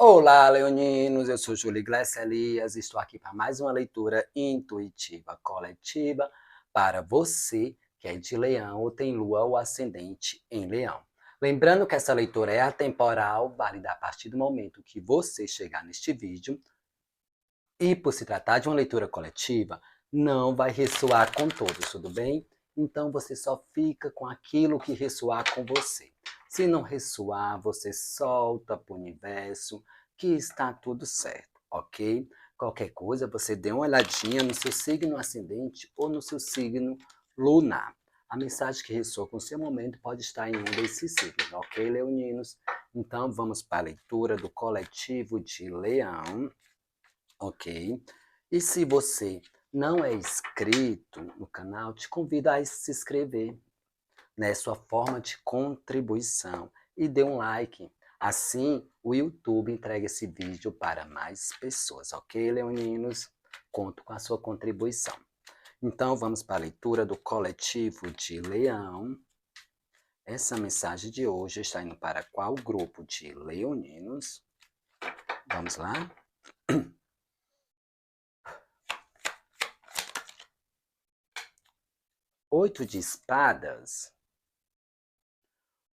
Olá, leoninos! Eu sou Júlio Iglesias Elias e estou aqui para mais uma leitura intuitiva coletiva para você que é de Leão ou tem Lua ou Ascendente em Leão. Lembrando que essa leitura é atemporal, válida a partir do momento que você chegar neste vídeo e, por se tratar de uma leitura coletiva, não vai ressoar com todos, tudo bem? Então você só fica com aquilo que ressoar com você. Se não ressoar, você solta para o universo que está tudo certo, ok? Qualquer coisa, você dê uma olhadinha no seu signo ascendente ou no seu signo lunar. A mensagem que ressoa com o seu momento pode estar em um desses signos, ok, leoninos? Então vamos para a leitura do coletivo de Leão. Ok? E se você não é inscrito no canal, te convido a se inscrever, né? Sua forma de contribuição. E dê um like. Assim, o YouTube entrega esse vídeo para mais pessoas, ok, leoninos? Conto com a sua contribuição. Então, vamos para a leitura do coletivo de Leão. Essa mensagem de hoje está indo para qual grupo de leoninos? Vamos lá? 8 de espadas.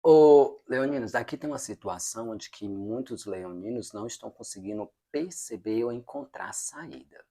Ô, leoninos, aqui tem uma situação onde que muitos leoninos não estão conseguindo perceber ou encontrar saída.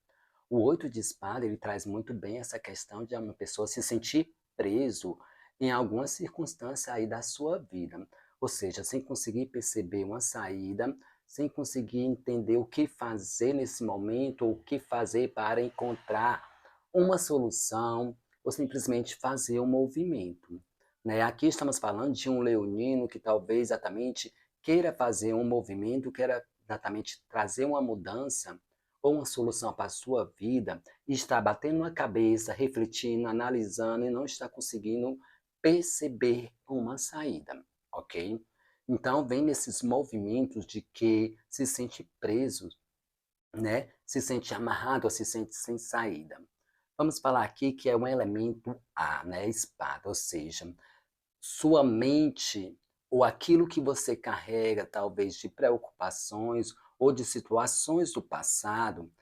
O 8 de espada, ele traz muito bem essa questão de uma pessoa se sentir preso em alguma circunstância aí da sua vida. Ou seja, sem conseguir perceber uma saída, sem conseguir entender o que fazer nesse momento, ou o que fazer para encontrar uma solução, ou simplesmente fazer um movimento. Né? Aqui estamos falando de um leonino que talvez exatamente queira fazer um movimento, queira exatamente trazer uma mudança ou uma solução para a sua vida e está batendo na cabeça, refletindo, analisando e não está conseguindo perceber uma saída, ok? Então vem nesses movimentos de que se sente preso, né? Se sente amarrado ou se sente sem saída. Vamos falar aqui que é um elemento A, né? Espada, ou seja, sua mente ou aquilo que você carrega, talvez de preocupações ou de situações do passado,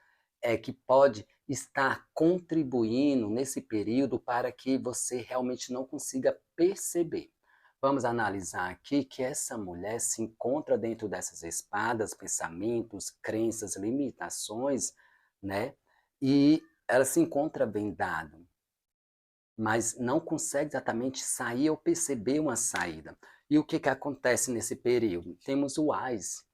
é que pode estar contribuindo nesse período para que você realmente não consiga perceber. Vamos analisar aqui que essa mulher se encontra dentro dessas espadas, pensamentos, crenças, limitações, né? E ela se encontra vendada, mas não consegue exatamente sair ou perceber uma saída. E o que que acontece nesse período? Temos o Ás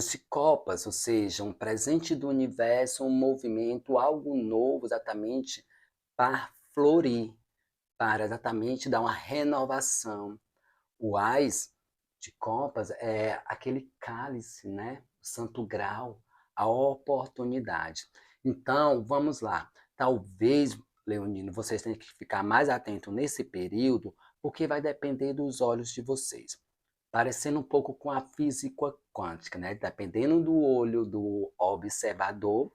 de copas, ou seja, um presente do universo, um movimento, algo novo exatamente para florir, para exatamente dar uma renovação. O Ás de copas é aquele cálice, né? O santo grau, a oportunidade. Então, vamos lá. Talvez, Leonino, vocês tenham que ficar mais atento nesse período, porque vai depender dos olhos de vocês. Parecendo um pouco com a física quântica, né? Dependendo do olho do observador,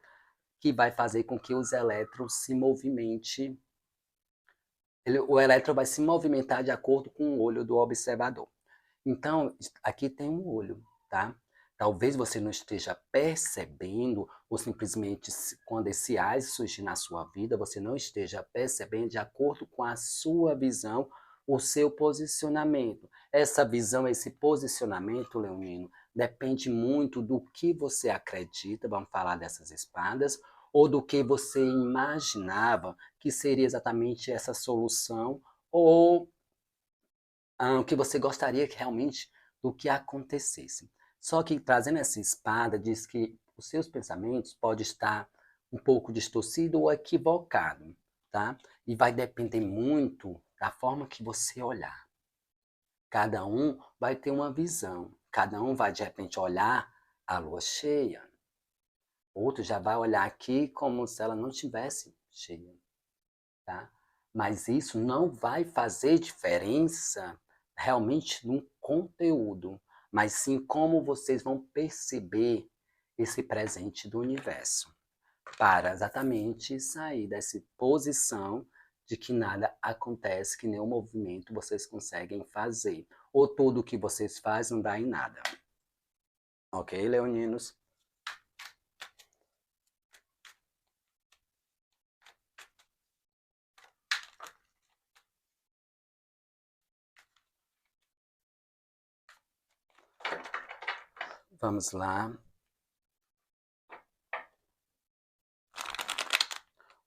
que vai fazer com que os elétrons se movimentem. O elétron vai se movimentar de acordo com o olho do observador. Então, aqui tem um olho, tá? Talvez você não esteja percebendo, ou simplesmente quando esse AIS surgir na sua vida, você não esteja percebendo de acordo com a sua visão, o seu posicionamento. Essa visão, esse posicionamento, leonino, depende muito do que você acredita, vamos falar dessas espadas, ou do que você imaginava que seria exatamente essa solução, ou o que você gostaria que realmente do que acontecesse. Só que trazendo essa espada diz que os seus pensamentos podem estar um pouco distorcido ou equivocado, tá? E vai depender muito da forma que você olhar. Cada um vai ter uma visão. Cada um vai de repente olhar a lua cheia. Outro já vai olhar aqui como se ela não tivesse cheia, tá? Mas isso não vai fazer diferença realmente no conteúdo, mas sim como vocês vão perceber esse presente do universo, para exatamente sair dessa posição de que nada acontece, que nenhum movimento vocês conseguem fazer, ou tudo que vocês fazem não dá em nada. Ok, leoninos? Vamos lá.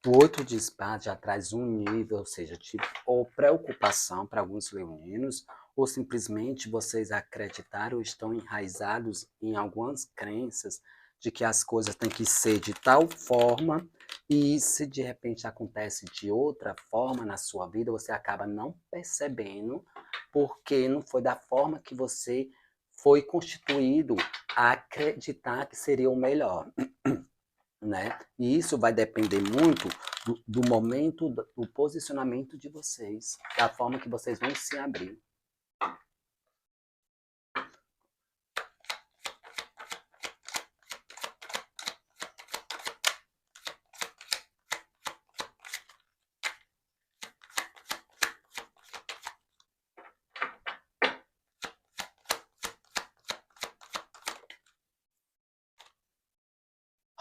O 8 de espadas já traz um nível, ou seja, tipo, ou preocupação para alguns leoninos, ou simplesmente vocês acreditaram ou estão enraizados em algumas crenças de que as coisas têm que ser de tal forma, e se de repente acontece de outra forma na sua vida, você acaba não percebendo, porque não foi da forma que você foi constituído a acreditar que seria o melhor. Né? E isso vai depender muito do momento, do posicionamento de vocês, da forma que vocês vão se abrir.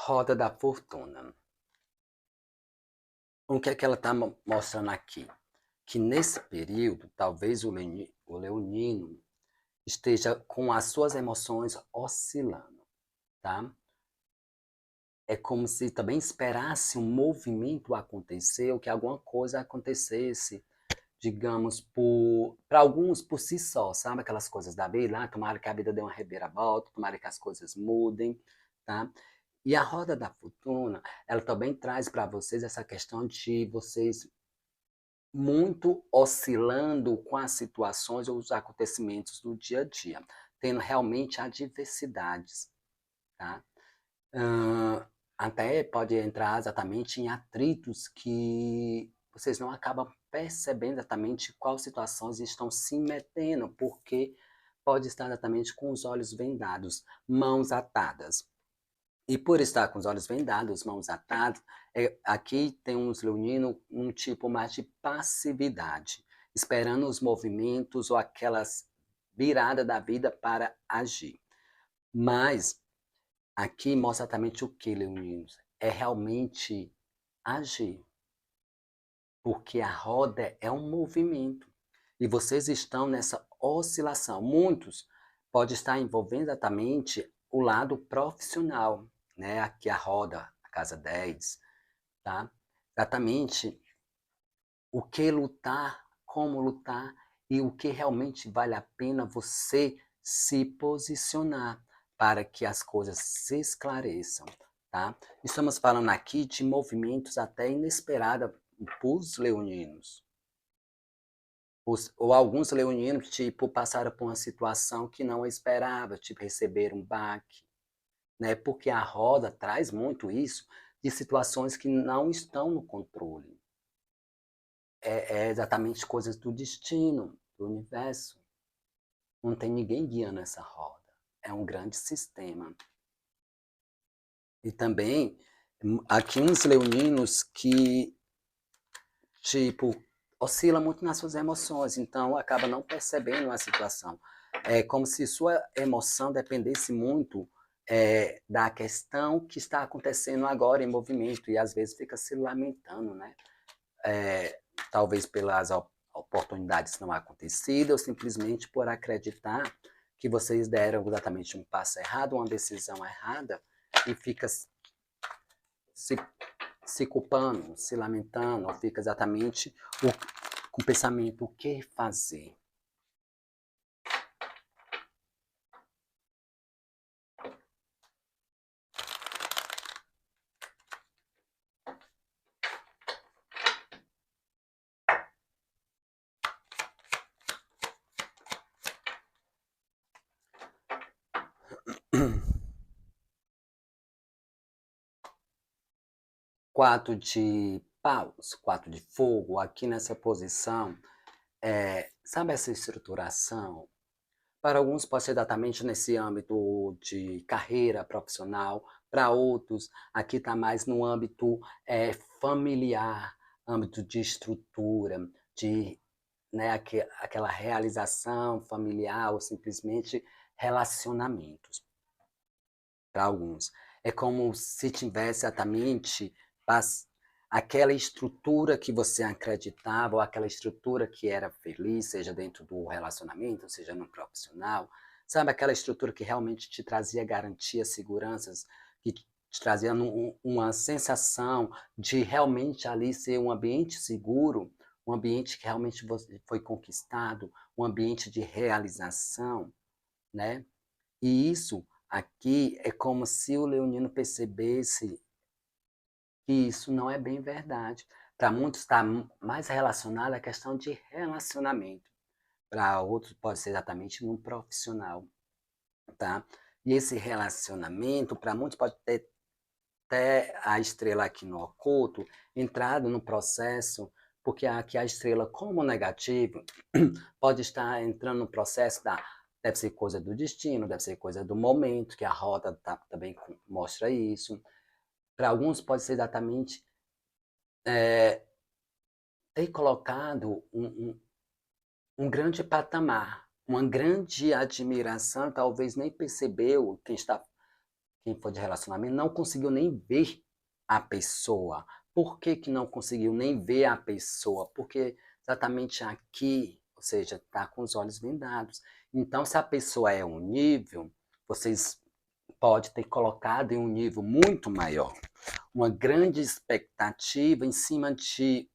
Roda da fortuna. O que é que ela está mostrando aqui? Que nesse período, talvez o leonino esteja com as suas emoções oscilando, tá? É como se também esperasse um movimento acontecer, ou que alguma coisa acontecesse, digamos, para alguns por si só, sabe? Aquelas coisas da vida, tomara que a vida dê uma reviravolta, tomara que as coisas mudem, tá? E a roda da fortuna, ela também traz para vocês essa questão de vocês muito oscilando com as situações ou os acontecimentos do dia a dia, tendo realmente adversidades, tá? Até pode entrar exatamente em atritos que vocês não acabam percebendo exatamente qual situações estão se metendo, porque pode estar exatamente com os olhos vendados, mãos atadas. E por estar com os olhos vendados, mãos atadas, aqui tem uns leoninos um tipo mais de passividade, esperando os movimentos ou aquelas viradas da vida para agir. Mas aqui mostra exatamente o que, leoninos? É realmente agir, porque a roda é um movimento e vocês estão nessa oscilação. Muitos pode estar envolvendo exatamente o lado profissional, né? Aqui a roda, a casa 10, tá? Exatamente o que lutar, como lutar e o que realmente vale a pena você se posicionar para que as coisas se esclareçam, tá? Estamos falando aqui de movimentos até inesperados para os leoninos. Ou alguns leoninos, tipo, passaram por uma situação que não esperava, tipo, receber um baque, né? Porque a roda traz muito isso de situações que não estão no controle. É exatamente coisas do destino, do universo. Não tem ninguém guiando essa roda. É um grande sistema. E também, aqui uns leoninos que, tipo, oscila muito nas suas emoções, então acaba não percebendo a situação. É como se sua emoção dependesse muito da questão que está acontecendo agora em movimento, e às vezes fica se lamentando, né? Talvez pelas oportunidades não acontecidas, ou simplesmente por acreditar que vocês deram exatamente um passo errado, uma decisão errada, e fica se, se culpando, se lamentando, ou fica exatamente com o pensamento: o que fazer? Quatro de paus, quatro de fogo, aqui nessa posição, sabe essa estruturação? Para alguns pode ser exatamente nesse âmbito de carreira profissional, para outros aqui está mais no âmbito familiar, âmbito de estrutura, de, né, aquela realização familiar ou simplesmente relacionamentos. para alguns. É como se tivesse exatamente aquela estrutura que você acreditava, ou aquela estrutura que era feliz, seja dentro do relacionamento, seja no profissional, sabe? Aquela estrutura que realmente te trazia garantias, seguranças, que te trazia uma sensação de realmente ali ser um ambiente seguro, um ambiente que realmente foi conquistado, um ambiente de realização, né? E isso aqui é como se o leonino percebesse que isso não é bem verdade. Para muitos está mais relacionado à questão de relacionamento. Para outros pode ser exatamente no profissional, tá? E esse relacionamento, para muitos pode ter até a estrela aqui no oculto entrado no processo, porque aqui a estrela como negativo pode estar entrando no processo deve ser coisa do destino, deve ser coisa do momento, que a roda também mostra isso. Para alguns pode ser exatamente ter colocado um grande patamar, uma grande admiração, talvez nem percebeu, quem for de relacionamento, não conseguiu nem ver a pessoa. Por que que não conseguiu nem ver a pessoa? Porque exatamente aqui, ou seja, está com os olhos vendados. Então, se a pessoa é um nível, vocês podem ter colocado em um nível muito maior. Uma grande expectativa em cima de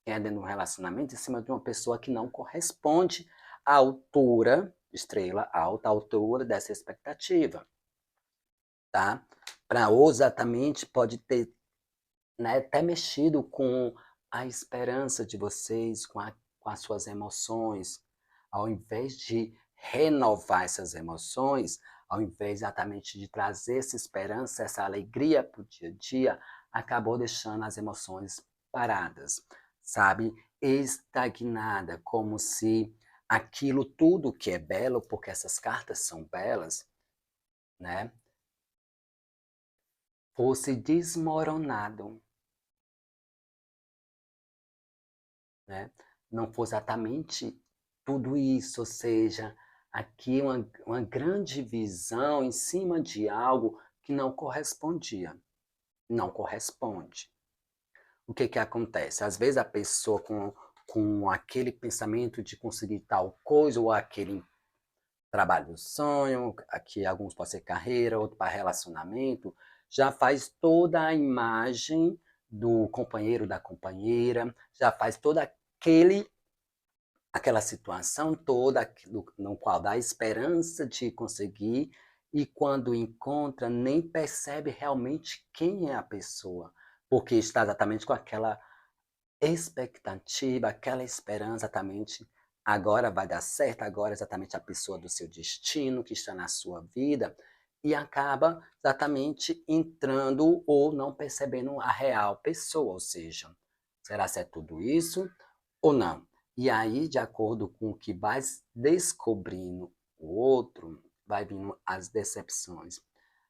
dentro de um relacionamento, em cima de uma pessoa que não corresponde à altura, estrela alta, à altura dessa expectativa, tá? Para ou exatamente pode ter, né, até mexido com a esperança de vocês, com as suas emoções, ao invés de renovar essas emoções, ao invés exatamente de trazer essa esperança, essa alegria para o dia a dia, acabou deixando as emoções paradas, sabe? Estagnada, como se aquilo tudo que é belo, porque essas cartas são belas, né? Fosse desmoronado, né? Não fosse exatamente tudo isso, ou seja, aqui uma grande visão em cima de algo que não correspondia, não corresponde. O que que acontece? Às vezes a pessoa com aquele pensamento de conseguir tal coisa ou aquele trabalho do sonho, aqui alguns pode ser carreira, outro para relacionamento, já faz toda a imagem do companheiro, da companheira, já faz toda aquela situação toda no qual dá esperança de conseguir e quando encontra nem percebe realmente quem é a pessoa, porque está exatamente com aquela expectativa, aquela esperança exatamente agora vai dar certo, agora é exatamente a pessoa do seu destino que está na sua vida e acaba exatamente entrando ou não percebendo a real pessoa, ou seja, será que é tudo isso ou não? E aí, de acordo com o que vai descobrindo o outro, vai vindo as decepções.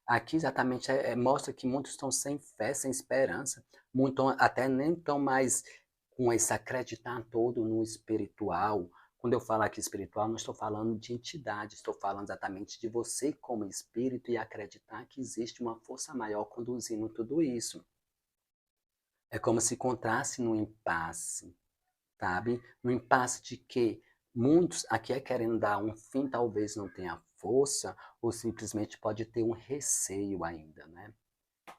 Aqui exatamente mostra que muitos estão sem fé, sem esperança, muito, até nem estão mais com esse acreditar todo no espiritual. Quando eu falo aqui espiritual, não estou falando de entidade, estou falando exatamente de você como espírito e acreditar que existe uma força maior conduzindo tudo isso. É como se encontrasse num impasse, sabe? No impasse de que muitos aqui é querendo dar um fim, talvez não tenha força, ou simplesmente pode ter um receio ainda, né?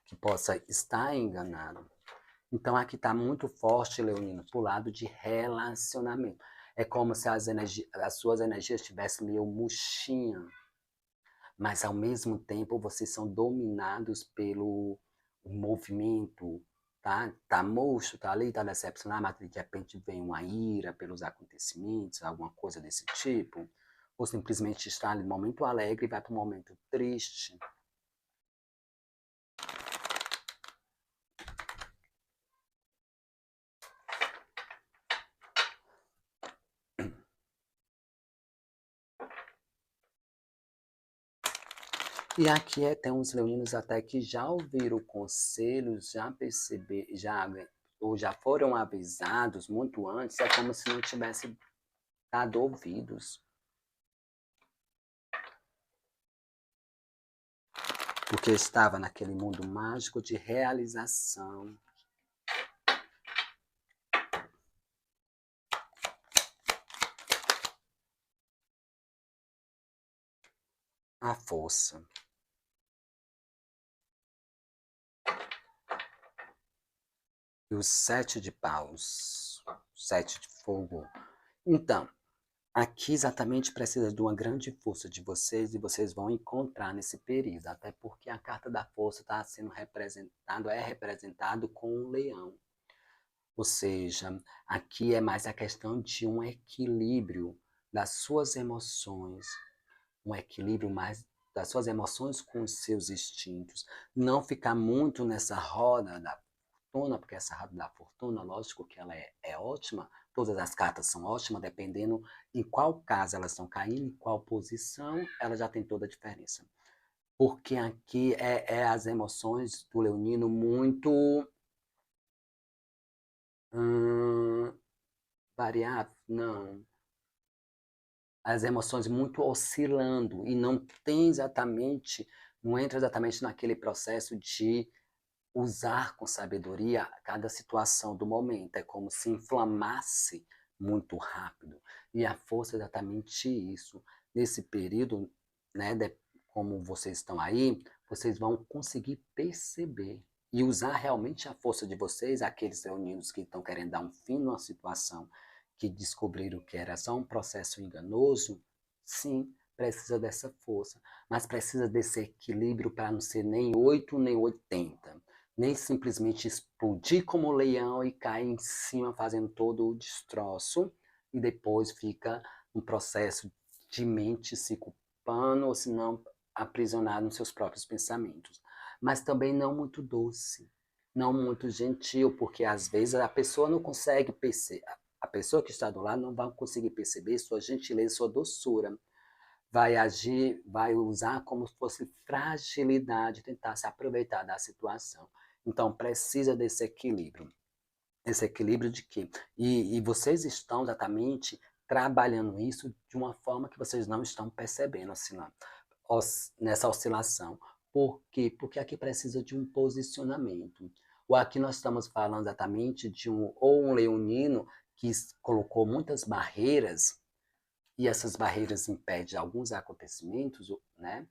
Que possa estar enganado. Então aqui está muito forte, Leonino, para o lado de relacionamento. É como se as suas energias estivessem meio murchinhas, mas ao mesmo tempo vocês são dominados pelo movimento, tá? Tá murcho, tá ali, tá decepcionado, mas de repente vem uma ira pelos acontecimentos, alguma coisa desse tipo, ou simplesmente está ali no momento alegre e vai para um momento triste. E aqui tem uns leoninos até que já ouviram conselhos, já perceberam, ou já foram avisados muito antes, é como se não tivesse dado ouvidos. porque estava naquele mundo mágico de realização. A força. E os 7 de paus, 7 de fogo. Então, aqui exatamente precisa de uma grande força de vocês e vocês vão encontrar nesse período, até porque a carta da força está sendo representado com um leão. Ou seja, aqui é mais a questão de um equilíbrio das suas emoções, um equilíbrio mais das suas emoções com os seus instintos. Não ficar muito nessa roda da fortuna, porque essa roda da fortuna, lógico que ela é ótima, todas as cartas são ótimas, dependendo em qual casa elas estão caindo, em qual posição, ela já tem toda a diferença. Porque aqui é as emoções do leonino muito variável, não. As emoções muito oscilando e não tem exatamente, não entra exatamente naquele processo de usar com sabedoria cada situação do momento. É como se inflamasse muito rápido. E a força é exatamente isso. Nesse período, né, como vocês estão aí, vocês vão conseguir perceber e usar realmente a força de vocês, aqueles reunidos que estão querendo dar um fim numa situação, que descobriram que era só um processo enganoso, sim, precisa dessa força, mas precisa desse equilíbrio para não ser nem 8 nem 80, nem simplesmente explodir como um leão e cair em cima fazendo todo o destroço e depois fica um processo de mente se culpando ou se não aprisionado nos seus próprios pensamentos. Mas também não muito doce, não muito gentil, porque às vezes a pessoa não consegue perceber, a pessoa que está do lado não vai conseguir perceber sua gentileza, sua doçura. Vai agir, vai usar como se fosse fragilidade, tentar se aproveitar da situação. Então, precisa desse equilíbrio. Esse equilíbrio de quê? E vocês estão exatamente trabalhando isso de uma forma que vocês não estão percebendo, oscilando, nessa oscilação. Por quê? Porque aqui precisa de um posicionamento. Ou aqui nós estamos falando exatamente de um leonino que colocou muitas barreiras e essas barreiras impedem alguns acontecimentos, né?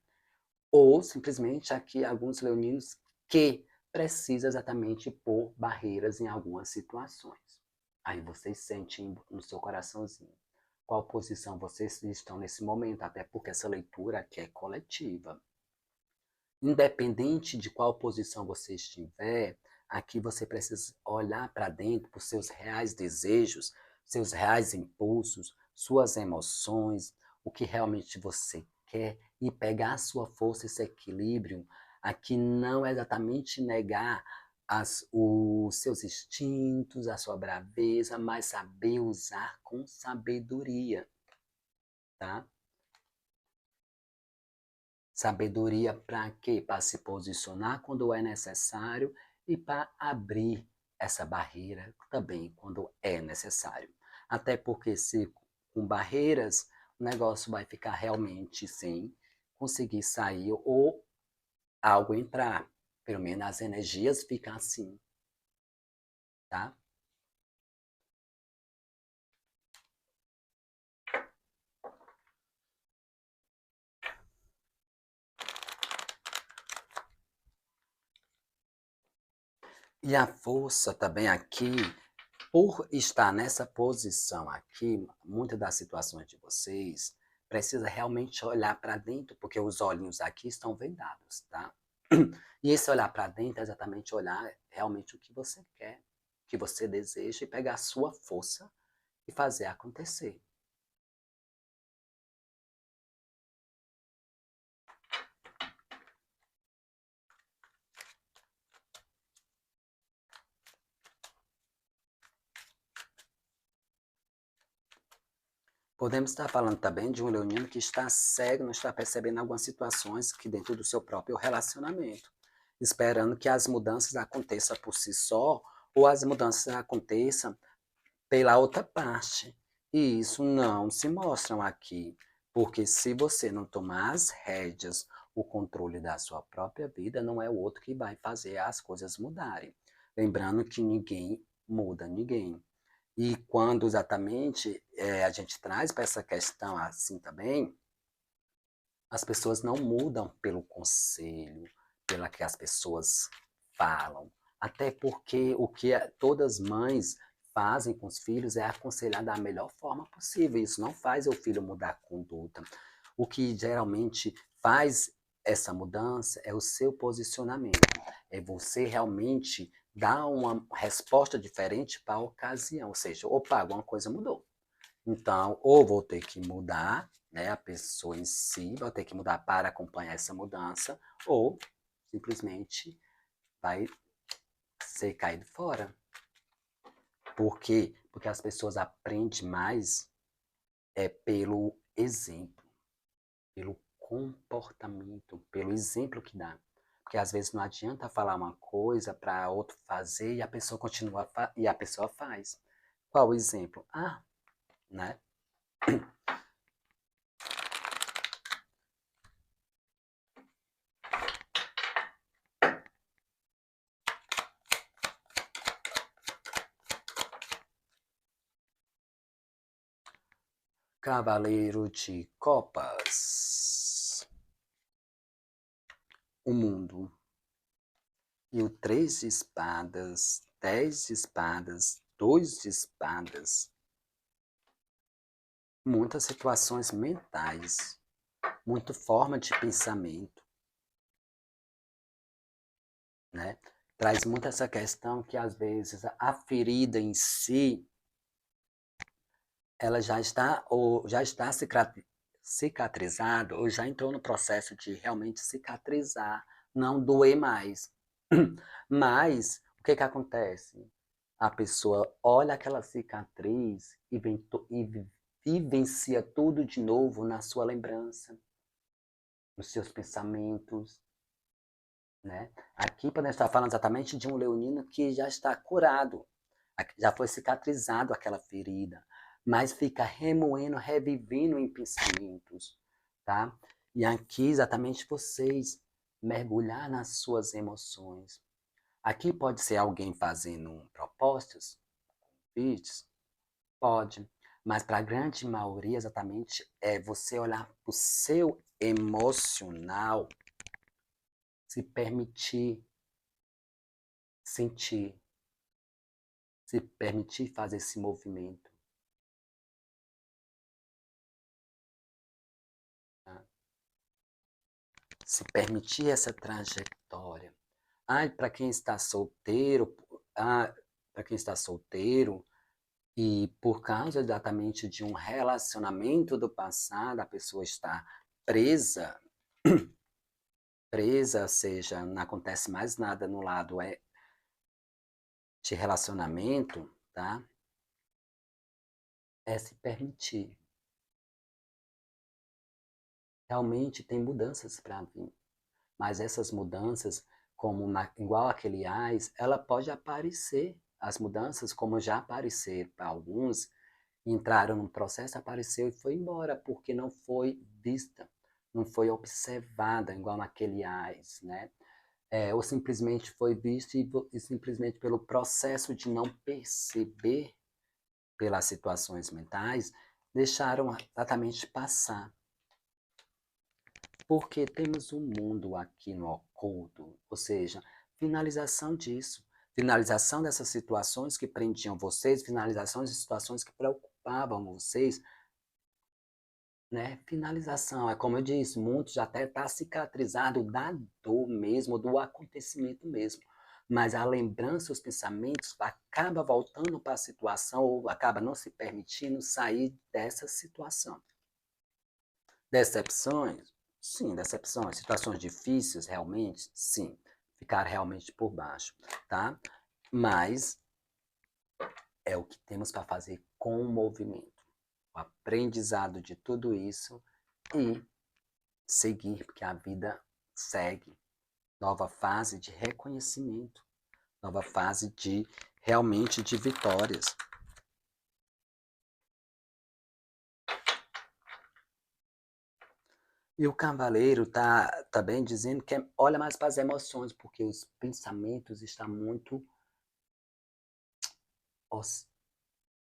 Ou simplesmente aqui alguns leoninos que precisam exatamente pôr barreiras em algumas situações. Aí vocês sentem no seu coraçãozinho qual posição vocês estão nesse momento, até porque essa leitura aqui é coletiva. Independente de qual posição você estiver, aqui você precisa olhar para dentro, para os seus reais desejos, seus reais impulsos, suas emoções, o que realmente você quer e pegar a sua força, esse equilíbrio. Aqui não é exatamente negar os seus instintos, a sua braveza, mas saber usar com sabedoria, tá? Sabedoria para quê? Para se posicionar quando é necessário e para abrir essa barreira também quando é necessário. Até porque se com barreiras o negócio vai ficar realmente sem conseguir sair ou algo entrar. Pelo menos as energias ficam assim, tá? E a força também aqui, por estar nessa posição aqui, muitas das situações de vocês precisa realmente olhar para dentro, porque os olhinhos aqui estão vendados, tá? E esse olhar para dentro é exatamente olhar realmente o que você quer, o que você deseja e pegar a sua força e fazer acontecer. Podemos estar falando também de um leonino que está cego, não está percebendo algumas situações que dentro do seu próprio relacionamento, esperando que as mudanças aconteçam por si só ou as mudanças aconteçam pela outra parte. E isso não se mostra aqui. Porque se você não tomar as rédeas, o controle da sua própria vida, não é o outro que vai fazer as coisas mudarem. Lembrando que ninguém muda ninguém. E quando exatamente a gente traz para essa questão assim também, as pessoas não mudam pelo conselho, pela que as pessoas falam. Até porque o que todas as mães fazem com os filhos é aconselhar da melhor forma possível. Isso não faz o filho mudar a conduta. O que geralmente faz essa mudança é o seu posicionamento. É você realmente dar uma resposta diferente para a ocasião. Ou seja, opa, alguma coisa mudou. Então, ou vou ter que mudar, né, a pessoa em si, vou ter que mudar para acompanhar essa mudança, ou simplesmente vai ser caído fora. Por quê? Porque as pessoas aprendem mais pelo exemplo, pelo comportamento, pelo exemplo que dá. Porque às vezes não adianta falar uma coisa para outro fazer e a pessoa continua e a pessoa faz. Qual o exemplo? Ah, né? Cavaleiro de Copas. O mundo. E o 3 de espadas, 10 de espadas, 2 de espadas. Muitas situações mentais, muita forma de pensamento, né? Traz muito essa questão que às vezes a ferida em si, ela já está cicatrizada ou já entrou no processo de realmente cicatrizar, não doer mais. Mas o que que acontece? A pessoa olha aquela cicatriz e vivencia tudo de novo na sua lembrança, nos seus pensamentos, né? Aqui podemos estar falando exatamente de um leonino que já está curado, já foi cicatrizado aquela ferida, mas fica remoendo, revivendo em pensamentos, tá? E aqui exatamente vocês mergulhar nas suas emoções. Aqui pode ser alguém fazendo propostas, convites, pode, mas para a grande maioria exatamente é você olhar para o seu emocional, se permitir sentir, se permitir fazer esse movimento. Tá? Se permitir essa trajetória. Para quem está solteiro, para quem está solteiro e por causa exatamente de um relacionamento do passado, a pessoa está presa, presa, ou seja, não acontece mais nada no lado de relacionamento, tá? É se permitir. Realmente tem mudanças para vir. Mas essas mudanças, igual aquele AIS, ela pode aparecer. As mudanças, como já apareceram para alguns, entraram num processo, apareceu e foi embora, porque não foi vista, não foi observada, igual naquele AIS, né? Ou simplesmente foi visto e simplesmente pelo processo de não perceber pelas situações mentais, deixaram exatamente passar. Porque temos um mundo aqui no oculto, ou seja, finalização disso, finalização dessas situações que prendiam vocês, finalizações de situações que preocupavam vocês, né? Finalização, é como eu disse, muitos já até está cicatrizado da dor mesmo, do acontecimento mesmo. Mas a lembrança, os pensamentos, acaba voltando para a situação ou acaba não se permitindo sair dessa situação. Decepções? Sim, decepções. Situações difíceis, realmente? Sim. Ficar realmente por baixo, tá? Mas é o que temos para fazer com o movimento. O aprendizado de tudo isso e seguir, porque a vida segue. Nova fase de reconhecimento, nova fase de realmente de vitórias. E o cavaleiro tá bem dizendo que olha mais para as emoções, porque os pensamentos estão muito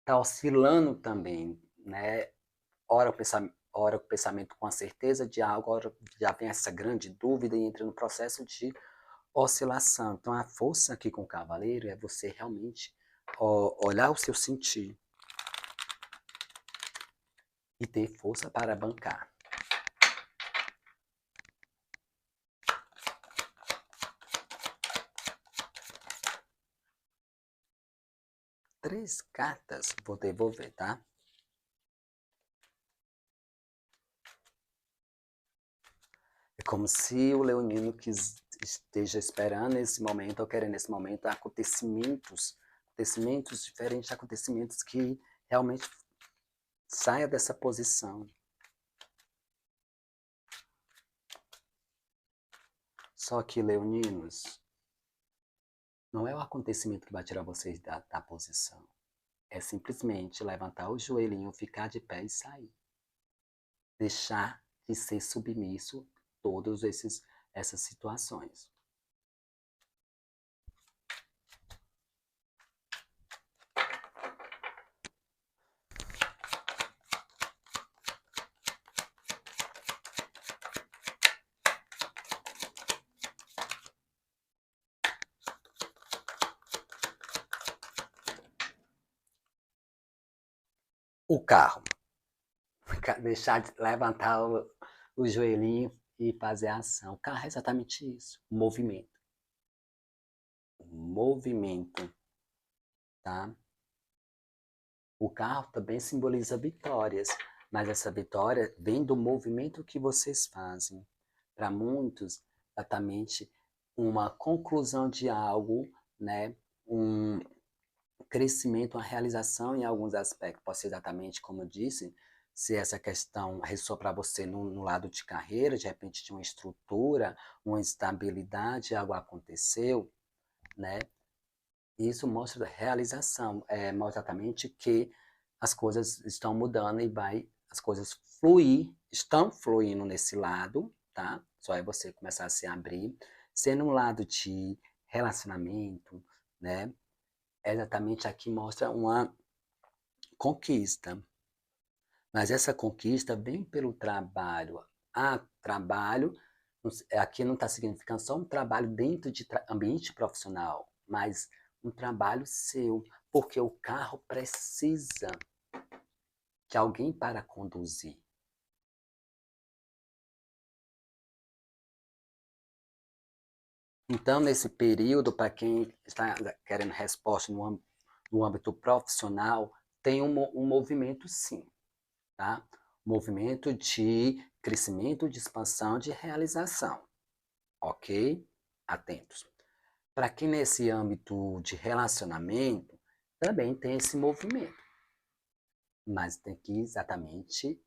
tá oscilando também, né? Ora o pensamento com a certeza de algo, ora já vem essa grande dúvida e entra no processo de oscilação. Então a força aqui com o cavaleiro é você realmente olhar o seu sentir e ter força para bancar. Três cartas, vou devolver, tá? É como se o leonino esteja esperando nesse momento, ou querendo nesse momento, acontecimentos diferentes, acontecimentos que realmente saia dessa posição. Só que, leoninos, não é o acontecimento que vai tirar vocês da posição. É simplesmente levantar o joelhinho, ficar de pé e sair. Deixar de ser submisso a todas essas situações. O carro. Deixar de levantar o joelhinho e fazer a ação. O carro é exatamente isso. O movimento. O movimento, tá? O carro também simboliza vitórias, mas essa vitória vem do movimento que vocês fazem. Para muitos, exatamente uma conclusão de algo, né? Um crescimento, uma realização em alguns aspectos. Pode ser exatamente como eu disse, se essa questão ressoa para você no lado de carreira, de repente de uma estrutura, uma estabilidade, algo aconteceu, né? Isso mostra realização, mostra exatamente que as coisas estão mudando e as coisas estão fluindo nesse lado, tá? Só é você começar a se abrir, sendo um lado de relacionamento, né? Exatamente aqui mostra uma conquista. Mas essa conquista vem pelo trabalho. Trabalho, aqui não está significando só um trabalho dentro de ambiente profissional, mas um trabalho seu, porque o carro precisa de alguém para conduzir. Então, nesse período, para quem está querendo resposta no âmbito profissional, tem um movimento sim, tá? Movimento de crescimento, de expansão, de realização, ok? Atentos. Para quem nesse âmbito de relacionamento, também tem esse movimento, mas tem que exatamente,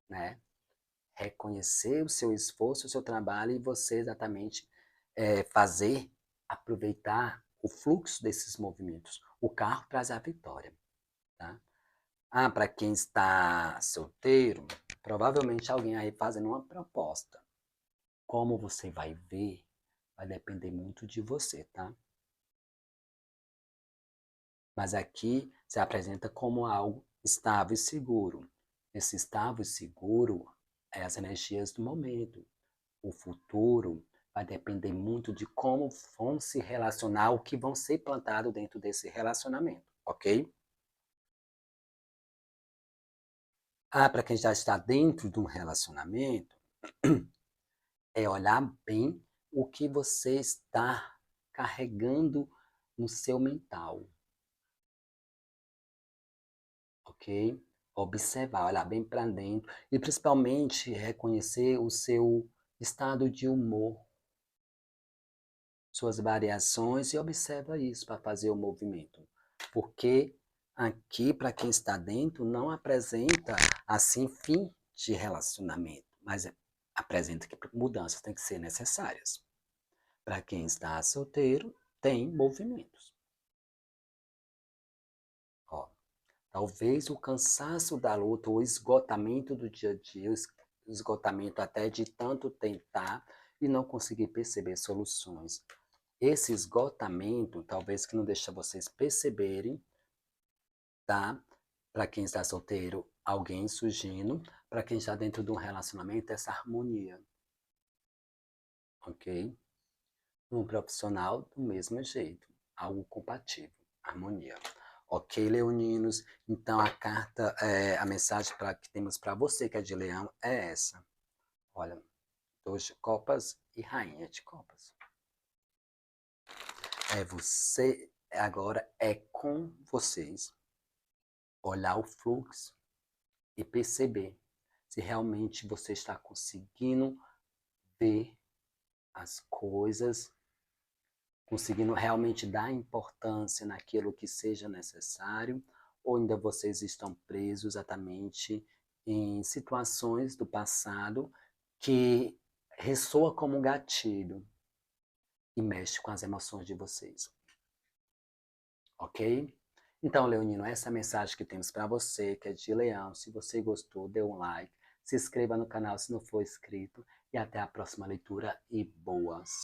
né, reconhecer o seu esforço, o seu trabalho e você exatamente aproveitar o fluxo desses movimentos. O carro traz a vitória, tá? Para quem está solteiro, provavelmente alguém aí fazendo uma proposta. Como você vai ver, vai depender muito de você, tá? Mas aqui se apresenta como algo estável e seguro. Esse estável e seguro é as energias do momento. O futuro vai depender muito de como vão se relacionar, o que vão ser plantado dentro desse relacionamento, ok? Para quem já está dentro de um relacionamento, é olhar bem o que você está carregando no seu mental, ok? Observar, olhar bem para dentro e principalmente reconhecer o seu estado de humor, suas variações e observa isso para fazer o movimento. Porque aqui, para quem está dentro, não apresenta assim fim de relacionamento, mas apresenta que mudanças têm que ser necessárias. Para quem está solteiro, tem movimentos. Ó, talvez o cansaço da luta, o esgotamento do dia a dia, esgotamento até de tanto tentar e não conseguir perceber soluções. Esse esgotamento, talvez que não deixa vocês perceberem, tá? Para quem está solteiro, alguém surgindo. Para quem está dentro de um relacionamento, essa harmonia, ok? Um profissional, do mesmo jeito, algo compatível, harmonia. Ok, leoninos? Então a carta, a mensagem que temos para você que é de leão é essa. Olha, 2 de copas e rainha de copas. É você, agora é com vocês. Olhar o fluxo e perceber se realmente você está conseguindo ver as coisas, conseguindo realmente dar importância naquilo que seja necessário, ou ainda vocês estão presos exatamente em situações do passado que ressoa como um gatilho e mexe com as emoções de vocês. Ok? Então, Leonino, essa é a mensagem que temos para você, que é de Leão. Se você gostou, dê um like, se inscreva no canal se não for inscrito e até a próxima leitura e boas!